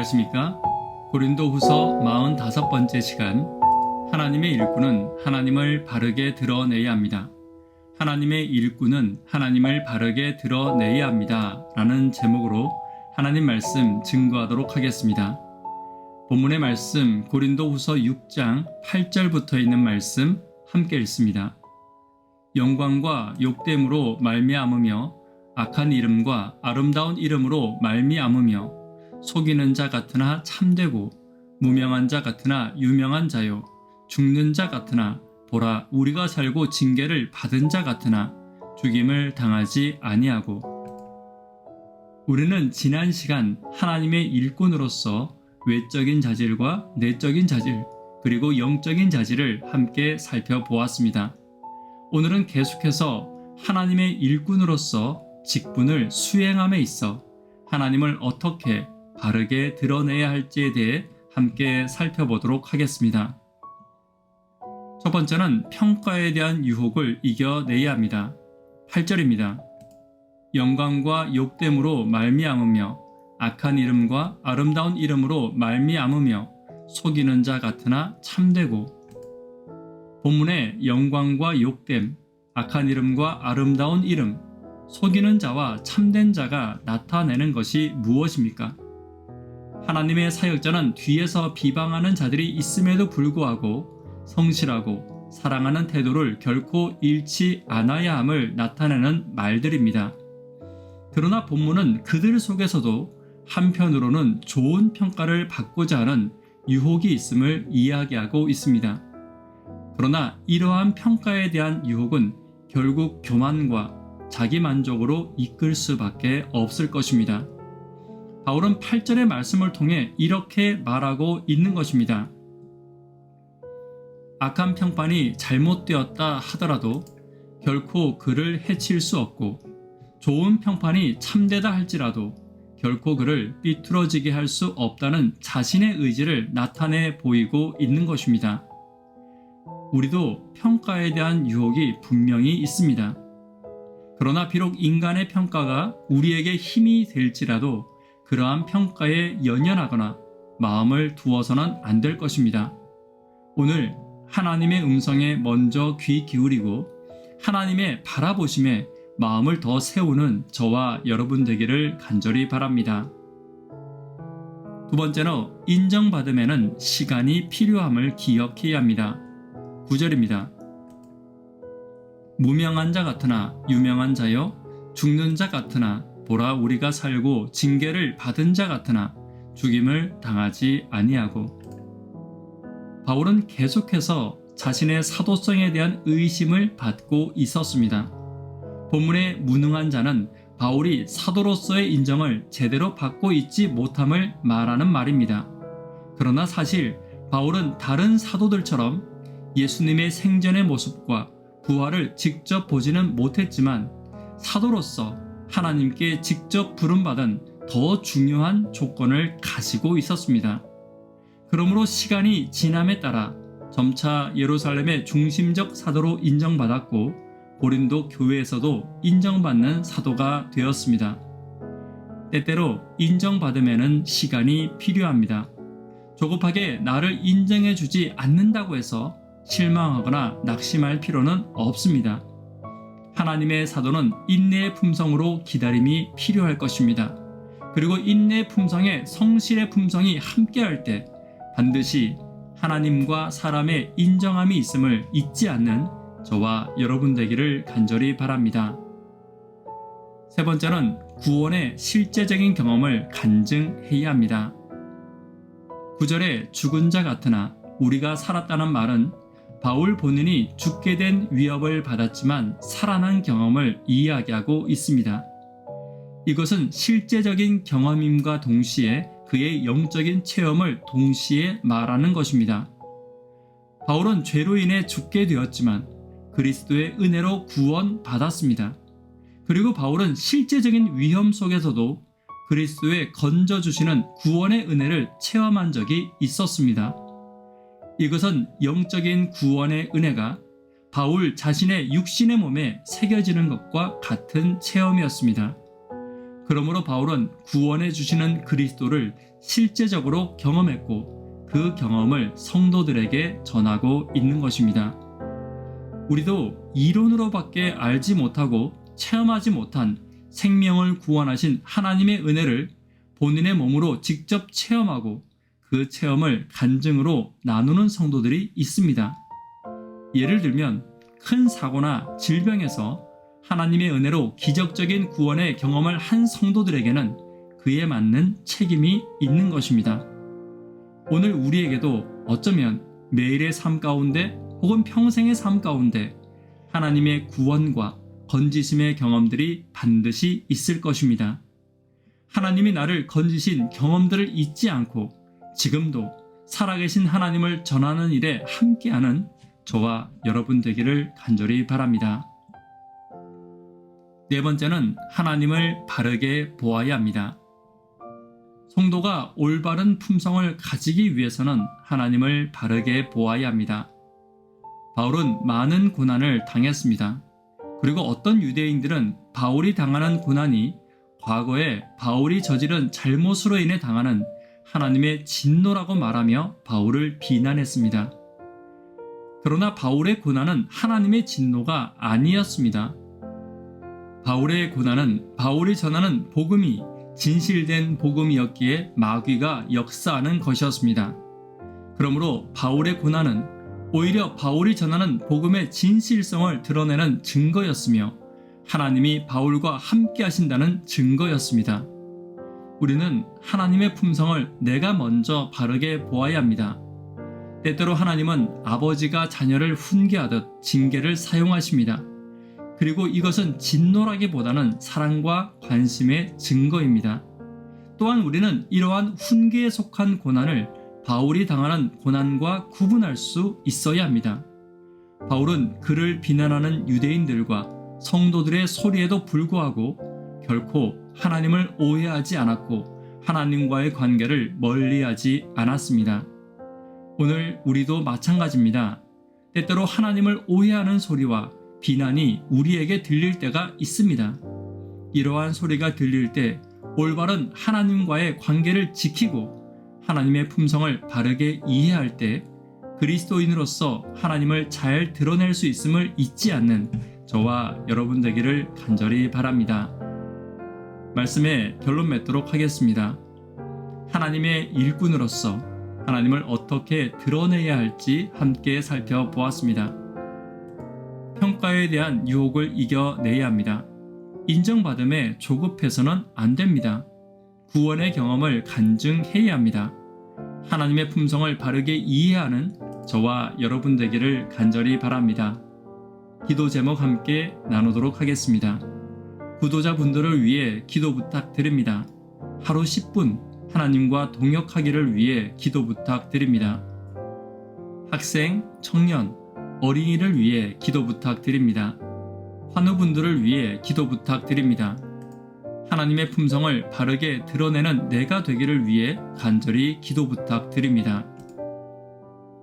안녕하십니까? 고린도후서 45번째 시간, 하나님의 일꾼은 하나님을 바르게 드러내야 합니다. 하나님의 일꾼은 하나님을 바르게 드러내야 합니다. 라는 제목으로 하나님 말씀 증거하도록 하겠습니다. 본문의 말씀 고린도후서 6장 8절부터 있는 말씀 함께 읽습니다. 영광과 욕됨으로 말미암으며 악한 이름과 아름다운 이름으로 말미암으며 속이는 자 같으나 참되고 무명한 자 같으나 유명한 자요 죽는 자 같으나 보라 우리가 살고 징계를 받은 자 같으나 죽임을 당하지 아니하고. 우리는 지난 시간 하나님의 일꾼으로서 외적인 자질과 내적인 자질 그리고 영적인 자질을 함께 살펴보았습니다. 오늘은 계속해서 하나님의 일꾼으로서 직분을 수행함에 있어 하나님을 어떻게 바르게 드러내야 할지에 대해 함께 살펴보도록 하겠습니다. 첫 번째는 평가에 대한 유혹을 이겨내야 합니다. 8절입니다. 영광과 욕됨으로 말미암으며 악한 이름과 아름다운 이름으로 말미암으며 속이는 자 같으나 참되고. 본문에 영광과 욕됨, 악한 이름과 아름다운 이름, 속이는 자와 참된 자가 나타내는 것이 무엇입니까? 하나님의 사역자는 뒤에서 비방하는 자들이 있음에도 불구하고 성실하고 사랑하는 태도를 결코 잃지 않아야 함을 나타내는 말들입니다. 그러나 본문은 그들 속에서도 한편으로는 좋은 평가를 받고자 하는 유혹이 있음을 이야기하고 있습니다. 그러나 이러한 평가에 대한 유혹은 결국 교만과 자기 만족으로 이끌 수밖에 없을 것입니다. 바울은 8절의 말씀을 통해 이렇게 말하고 있는 것입니다. 악한 평판이 잘못되었다 하더라도 결코 그를 해칠 수 없고 좋은 평판이 참되다 할지라도 결코 그를 삐뚤어지게 할 수 없다는 자신의 의지를 나타내 보이고 있는 것입니다. 우리도 평가에 대한 유혹이 분명히 있습니다. 그러나 비록 인간의 평가가 우리에게 힘이 될지라도 그러한 평가에 연연하거나 마음을 두어서는 안 될 것입니다. 오늘 하나님의 음성에 먼저 귀 기울이고 하나님의 바라보심에 마음을 더 세우는 저와 여러분 되기를 간절히 바랍니다. 두 번째로 인정받음에는 시간이 필요함을 기억해야 합니다. 9절입니다. 무명한 자 같으나 유명한 자여 죽는 자 같으나 보라 우리가 살고 징계를 받은 자 같으나 죽임을 당하지 아니하고. 바울은 계속해서 자신의 사도성에 대한 의심을 받고 있었습니다. 본문의 무능한 자는 바울이 사도로서의 인정을 제대로 받고 있지 못함을 말하는 말입니다. 그러나 사실 바울은 다른 사도들처럼 예수님의 생전의 모습과 부활을 직접 보지는 못했지만 사도로서 하나님께 직접 부름받은 더 중요한 조건을 가지고 있었습니다. 그러므로 시간이 지남에 따라 점차 예루살렘의 중심적 사도로 인정받았고 고린도 교회에서도 인정받는 사도가 되었습니다. 때때로 인정받음에는 시간이 필요합니다. 조급하게 나를 인정해주지 않는다고 해서 실망하거나 낙심할 필요는 없습니다. 하나님의 사도는 인내의 품성으로 기다림이 필요할 것입니다. 그리고 인내의 품성에 성실의 품성이 함께할 때 반드시 하나님과 사람의 인정함이 있음을 잊지 않는 저와 여러분 되기를 간절히 바랍니다. 세 번째는 구원의 실제적인 경험을 간증해야 합니다. 9절에 죽은 자 같으나 우리가 살았다는 말은 바울 본인이 죽게 된 위협을 받았지만 살아난 경험을 이야기하고 있습니다. 이것은 실제적인 경험임과 동시에 그의 영적인 체험을 동시에 말하는 것입니다. 바울은 죄로 인해 죽게 되었지만 그리스도의 은혜로 구원받았습니다. 그리고 바울은 실제적인 위험 속에서도 그리스도의 건져주시는 구원의 은혜를 체험한 적이 있었습니다. 이것은 영적인 구원의 은혜가 바울 자신의 육신의 몸에 새겨지는 것과 같은 체험이었습니다. 그러므로 바울은 구원해 주시는 그리스도를 실제적으로 경험했고 그 경험을 성도들에게 전하고 있는 것입니다. 우리도 이론으로밖에 알지 못하고 체험하지 못한 생명을 구원하신 하나님의 은혜를 본인의 몸으로 직접 체험하고 그 체험을 간증으로 나누는 성도들이 있습니다. 예를 들면 큰 사고나 질병에서 하나님의 은혜로 기적적인 구원의 경험을 한 성도들에게는 그에 맞는 책임이 있는 것입니다. 오늘 우리에게도 어쩌면 매일의 삶 가운데 혹은 평생의 삶 가운데 하나님의 구원과 건지심의 경험들이 반드시 있을 것입니다. 하나님이 나를 건지신 경험들을 잊지 않고 지금도 살아계신 하나님을 전하는 일에 함께하는 저와 여러분 되기를 간절히 바랍니다. 네 번째는 하나님을 바르게 보아야 합니다. 성도가 올바른 품성을 가지기 위해서는 하나님을 바르게 보아야 합니다. 바울은 많은 고난을 당했습니다. 그리고 어떤 유대인들은 바울이 당하는 고난이 과거에 바울이 저지른 잘못으로 인해 당하는 하나님의 진노라고 말하며 바울을 비난했습니다. 그러나 바울의 고난은 하나님의 진노가 아니었습니다. 바울의 고난은 바울이 전하는 복음이 진실된 복음이었기에 마귀가 역사하는 것이었습니다. 그러므로 바울의 고난은 오히려 바울이 전하는 복음의 진실성을 드러내는 증거였으며 하나님이 바울과 함께 하신다는 증거였습니다. 우리는 하나님의 품성을 내가 먼저 바르게 보아야 합니다. 때때로 하나님은 아버지가 자녀를 훈계하듯 징계를 사용하십니다. 그리고 이것은 진노라기보다는 사랑과 관심의 증거입니다. 또한 우리는 이러한 훈계에 속한 고난을 바울이 당하는 고난과 구분할 수 있어야 합니다. 바울은 그를 비난하는 유대인들과 성도들의 소리에도 불구하고 결코 하나님을 오해하지 않았고 하나님과의 관계를 멀리하지 않았습니다. 오늘 우리도 마찬가지입니다. 때때로 하나님을 오해하는 소리와 비난이 우리에게 들릴 때가 있습니다. 이러한 소리가 들릴 때 올바른 하나님과의 관계를 지키고 하나님의 품성을 바르게 이해할 때 그리스도인으로서 하나님을 잘 드러낼 수 있음을 잊지 않는 저와 여러분 되기를 간절히 바랍니다. 말씀에 결론 맺도록 하겠습니다. 하나님의 일꾼으로서 하나님을 어떻게 드러내야 할지 함께 살펴보았습니다. 평가에 대한 유혹을 이겨내야 합니다. 인정받음에 조급해서는 안 됩니다. 구원의 경험을 간증해야 합니다. 하나님의 품성을 바르게 이해하는 저와 여러분 되기를 간절히 바랍니다. 기도 제목 함께 나누도록 하겠습니다. 구도자분들을 위해 기도 부탁드립니다. 하루 10분 하나님과 동역하기를 위해 기도 부탁드립니다. 학생, 청년, 어린이를 위해 기도 부탁드립니다. 환우분들을 위해 기도 부탁드립니다. 하나님의 품성을 바르게 드러내는 내가 되기를 위해 간절히 기도 부탁드립니다.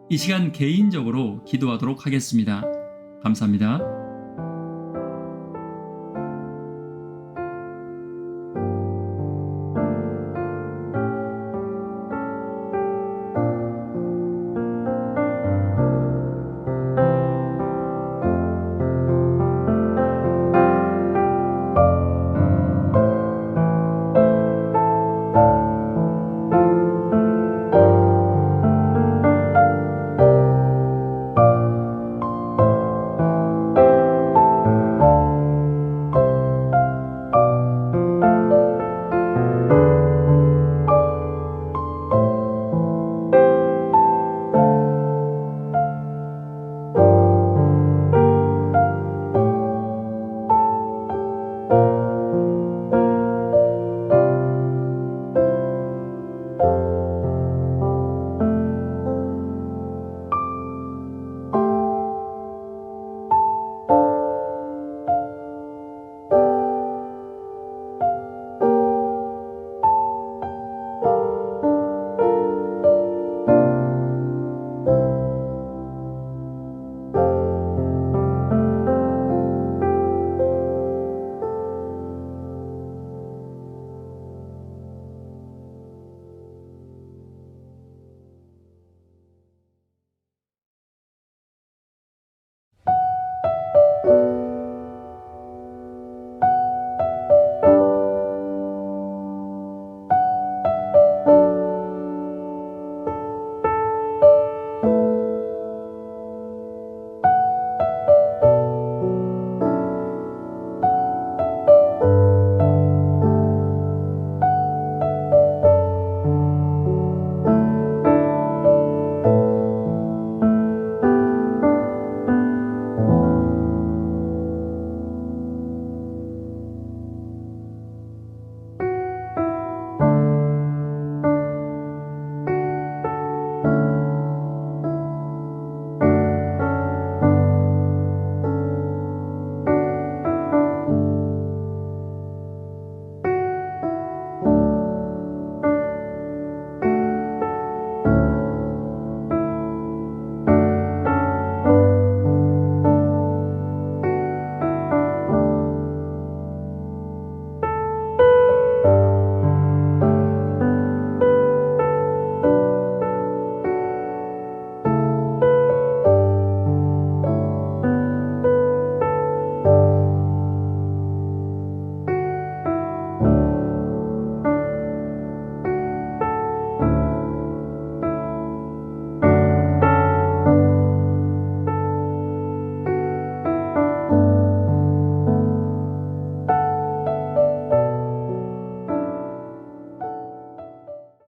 이 시간 개인적으로 기도하도록 하겠습니다. 감사합니다.